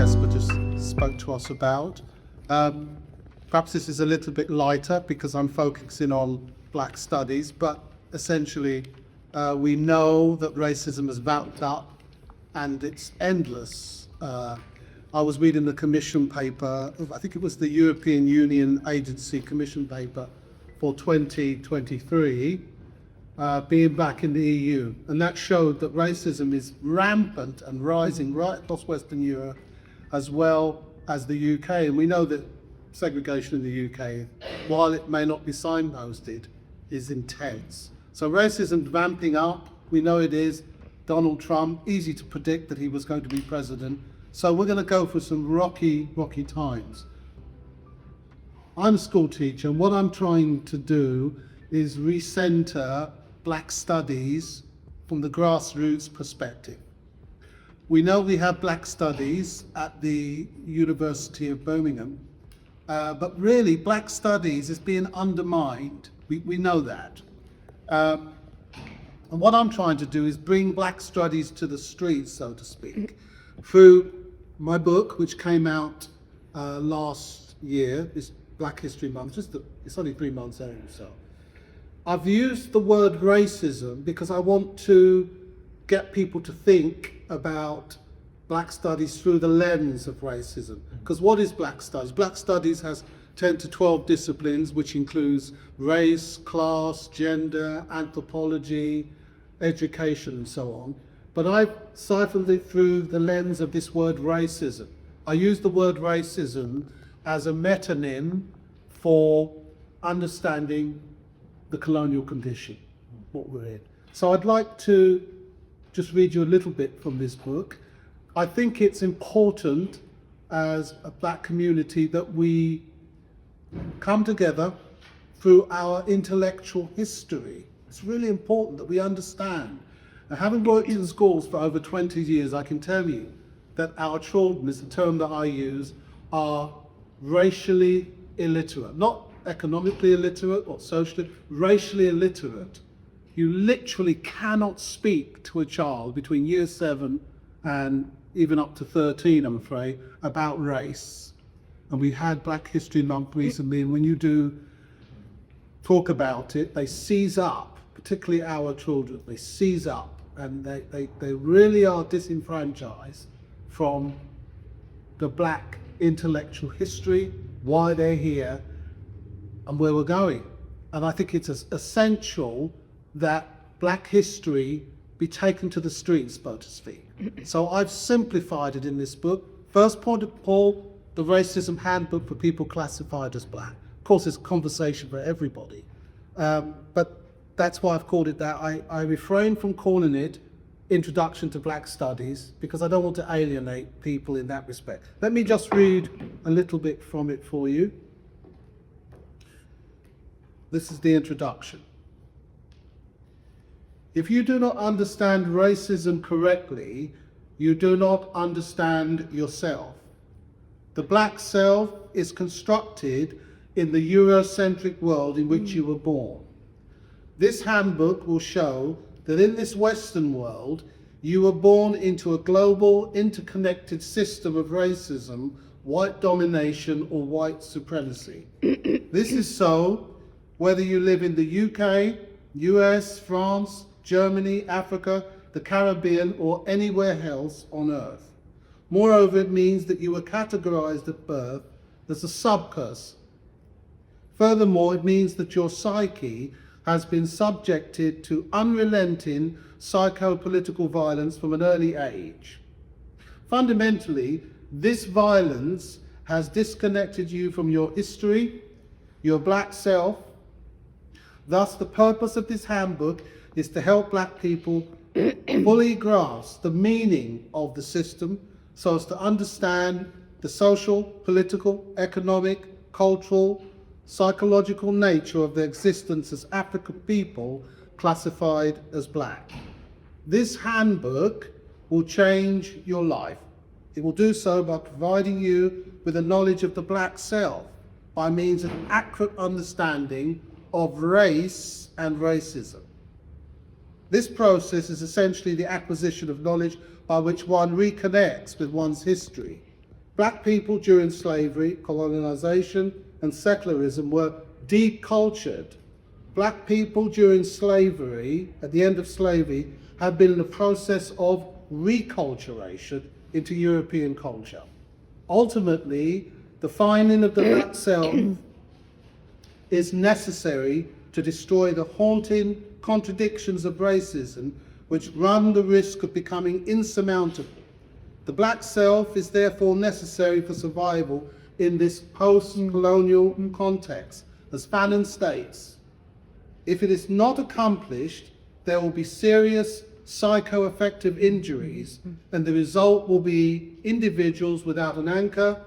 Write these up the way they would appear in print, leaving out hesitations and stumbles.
Jesper just spoke to us about. Perhaps this is a little bit lighter because I'm focusing on black studies, but essentially we know that racism has vamped up and it's endless. I was reading the commission paper, I think it was the European Union Agency commission paper for 2023, being back in the EU, and that showed that racism is rampant and rising right across Western Europe as well as the UK. And we know that segregation in the UK, while it may not be signposted, is intense. So racism vamping up, we know it is. Donald Trump, easy to predict that he was going to be president. So we're going to go for some rocky times. I'm a school teacher, and what I'm trying to do is recenter black studies from the grassroots perspective. We know we have black studies at the University of Birmingham, but really black studies is being undermined. We know that. And what I'm trying to do is bring black studies to the streets, so to speak, through my book, which came out last year, this Black History Month, it's only 3 months out or so. I've used the word racism because I want to get people to think about black studies through the lens of racism. Because what is black studies? Black studies has 10 to 12 disciplines, which includes race, class, gender, anthropology, education, and so on. But I've siphoned it through the lens of this word racism. I use the word racism as a metonym for understanding the colonial condition, what we're in. So I'd like to just read you a little bit from this book. I think it's important as a black community that we come together through our intellectual history. It's really important that we understand. And having worked in schools for over 20 years, I can tell you that our children, is the term that I use, are racially illiterate, not economically illiterate or socially, racially illiterate. You literally cannot speak to a child between year 7 and even up to 13, I'm afraid, about race. And we had Black History Month recently, and when you do talk about it, they seize up, particularly our children, they seize up, and they really are disenfranchised from the black intellectual history, why they're here, and where we're going. And I think it's essential that black history be taken to the streets, so to speak. So I've simplified it in this book. First point of call, the Racism Handbook for People Classified as Black. Of course, it's a conversation for everybody, but that's why I've called it that. I refrain from calling it Introduction to Black Studies because I don't want to alienate people in that respect. Let me just read a little bit from it for you. This is the introduction. If you do not understand racism correctly, you do not understand yourself. The black self is constructed in the Eurocentric world in which you were born. This handbook will show that in this Western world, you were born into a global, interconnected system of racism, white domination, or white supremacy. This is so whether you live in the UK, US, France, Germany, Africa, the Caribbean, or anywhere else on Earth. Moreover, it means that you were categorized at birth as a subcurse. Furthermore, it means that your psyche has been subjected to unrelenting psycho-political violence from an early age. Fundamentally, this violence has disconnected you from your history, your black self. Thus, the purpose of this handbook is to help black people fully grasp the meaning of the system so as to understand the social, political, economic, cultural, psychological nature of their existence as African people classified as black. This handbook will change your life. It will do so by providing you with a knowledge of the black self by means of an accurate understanding of race and racism. This process is essentially the acquisition of knowledge by which one reconnects with one's history. Black people during slavery, colonization, and secularism were decultured. Black people during slavery, at the end of slavery, had been in the process of reculturation into European culture. Ultimately, the finding of the black self is necessary to destroy the haunting contradictions of racism, which run the risk of becoming insurmountable. The black self is therefore necessary for survival in this post-colonial context. As Fanon states, if it is not accomplished, there will be serious psychoaffective injuries, and the result will be individuals without an anchor,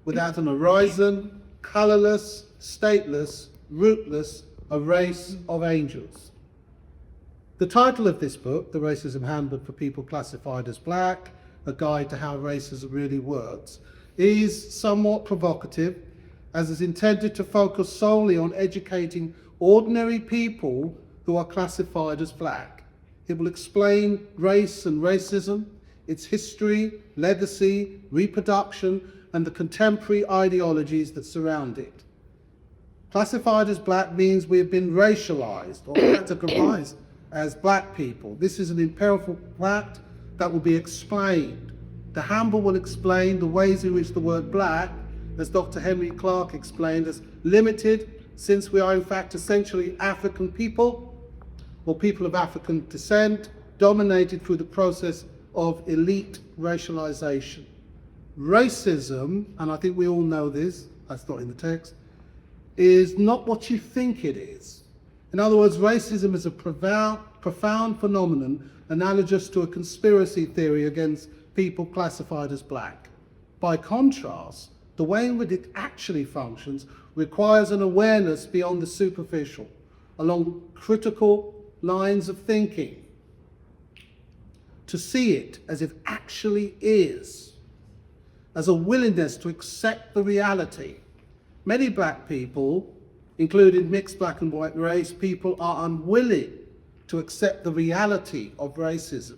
without an horizon, colorless, stateless, rootless, a race of angels. The title of this book, The Racism Handbook for People Classified as Black, a guide to how racism really works, is somewhat provocative, as it's intended to focus solely on educating ordinary people who are classified as black. It will explain race and racism, its history, legacy, reproduction, and the contemporary ideologies that surround it. Classified as black means we have been racialized or categorized as black people. This is an empirical fact that will be explained. The handbook will explain the ways in which the word black, as Dr. Henry Clark explained, is limited, since we are in fact essentially African people, or people of African descent, dominated through the process of elite racialization. Racism, and I think we all know this, that's not in the text, is not what you think it is. In other words, racism is a profound phenomenon analogous to a conspiracy theory against people classified as black. By contrast, the way in which it actually functions requires an awareness beyond the superficial, along critical lines of thinking, to see it as it actually is, as a willingness to accept the reality. Many black people, including mixed black and white race people, are unwilling to accept the reality of racism.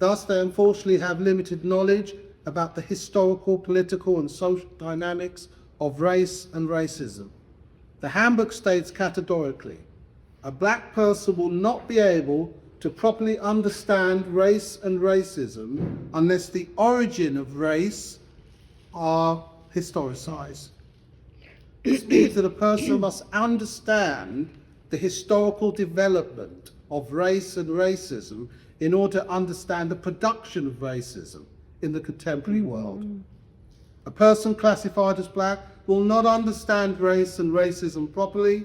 Thus, they unfortunately have limited knowledge about the historical, political, and social dynamics of race and racism. The handbook states categorically, a black person will not be able to properly understand race and racism unless the origin of race are historicized. This means that a person must understand the historical development of race and racism in order to understand the production of racism in the contemporary world. A person classified as black will not understand race and racism properly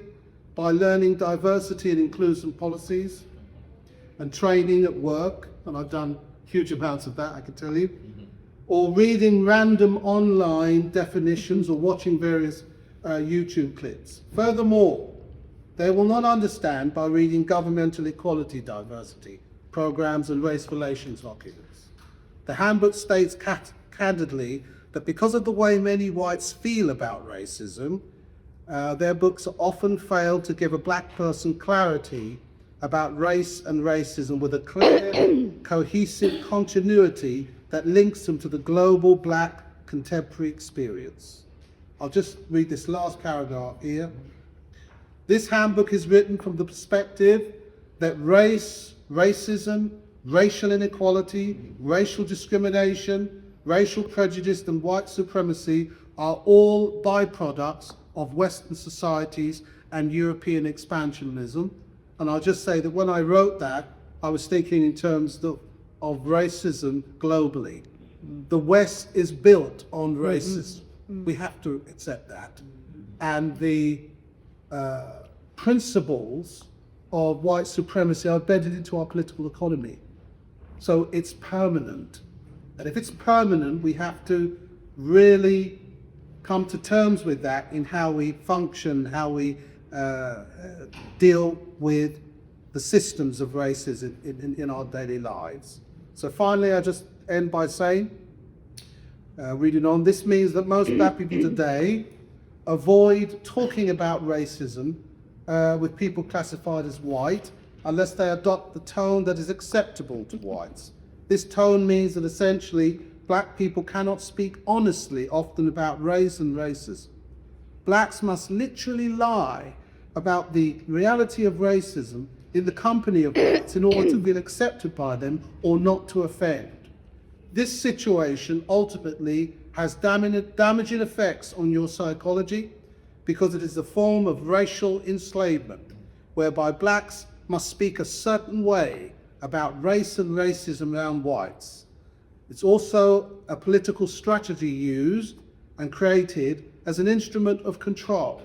by learning diversity and inclusion policies and training at work, and I've done huge amounts of that, I can tell you, or reading random online definitions or watching various YouTube clips. Furthermore, they will not understand by reading governmental equality diversity programs and race relations documents. The handbook states candidly that because of the way many whites feel about racism, their books often fail to give a black person clarity about race and racism with a clear, cohesive continuity that links them to the global black contemporary experience. I'll just read this last paragraph here. This handbook is written from the perspective that race, racism, racial inequality, racial discrimination, racial prejudice, and white supremacy are all byproducts of Western societies and European expansionism. And I'll just say that when I wrote that, I was thinking in terms of racism globally. The West is built on racism. We have to accept that. And the principles of white supremacy are embedded into our political economy. So it's permanent. And if it's permanent, we have to really come to terms with that in how we function, how we deal with the systems of racism in our daily lives. So finally, I just end by saying, reading on, this means that most black people today avoid talking about racism with people classified as white unless they adopt the tone that is acceptable to whites. This tone means that essentially black people cannot speak honestly often about race and racism. Blacks must literally lie about the reality of racism in the company of whites in order to feel accepted by them or not to offend. This situation ultimately has damaging effects on your psychology because it is a form of racial enslavement whereby blacks must speak a certain way about race and racism around whites. It's also a political strategy used and created as an instrument of control.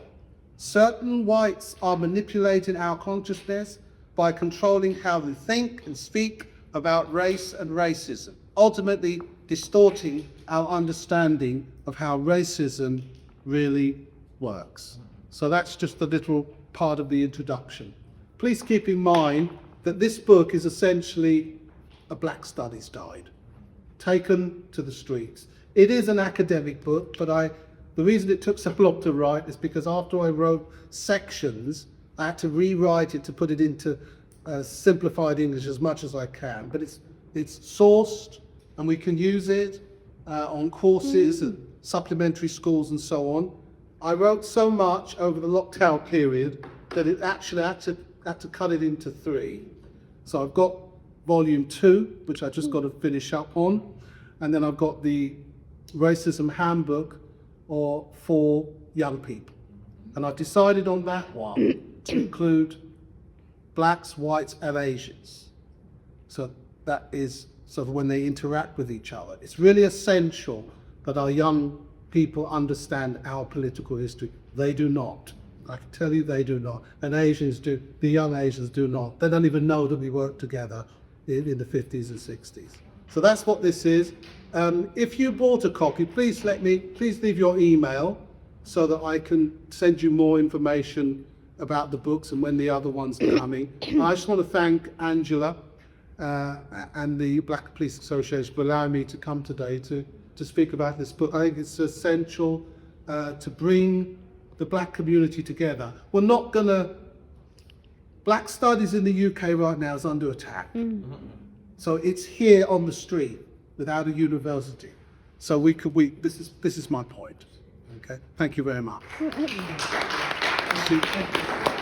Certain whites are manipulating our consciousness by controlling how we think and speak about race and racism, ultimately distorting our understanding of how racism really works. So that's just a little part of the introduction. Please keep in mind that this book is essentially a Black Studies Guide, taken to the streets. It is an academic book, but the reason it took so long to write is because after I wrote sections, I had to rewrite it to put it into simplified English as much as I can. But it's sourced, and we can use it on courses and supplementary schools and so on. I wrote so much over the lockdown period that it actually had to cut it into 3. So I've got volume 2, which I just got to finish up on, and then I've got the Racism Handbook for young people. And I've decided on that one to include blacks, whites, and Asians. So that is sort of when they interact with each other. It's really essential that our young people understand our political history. They do not. I can tell you they do not. And Asians do, the young Asians do not. They don't even know that we worked together in the 50s and 60s. So that's what this is. If you bought a copy, please leave your email so that I can send you more information about the books and when the other ones are coming. I just want to thank Angela and the Black Police Association for allowing me to come today to speak about this book. I think it's essential to bring the black community together. We're not gonna, black studies in the UK right now is under attack. So it's here on the street without a university. So this is my point. Okay, thank you very much. Thank you.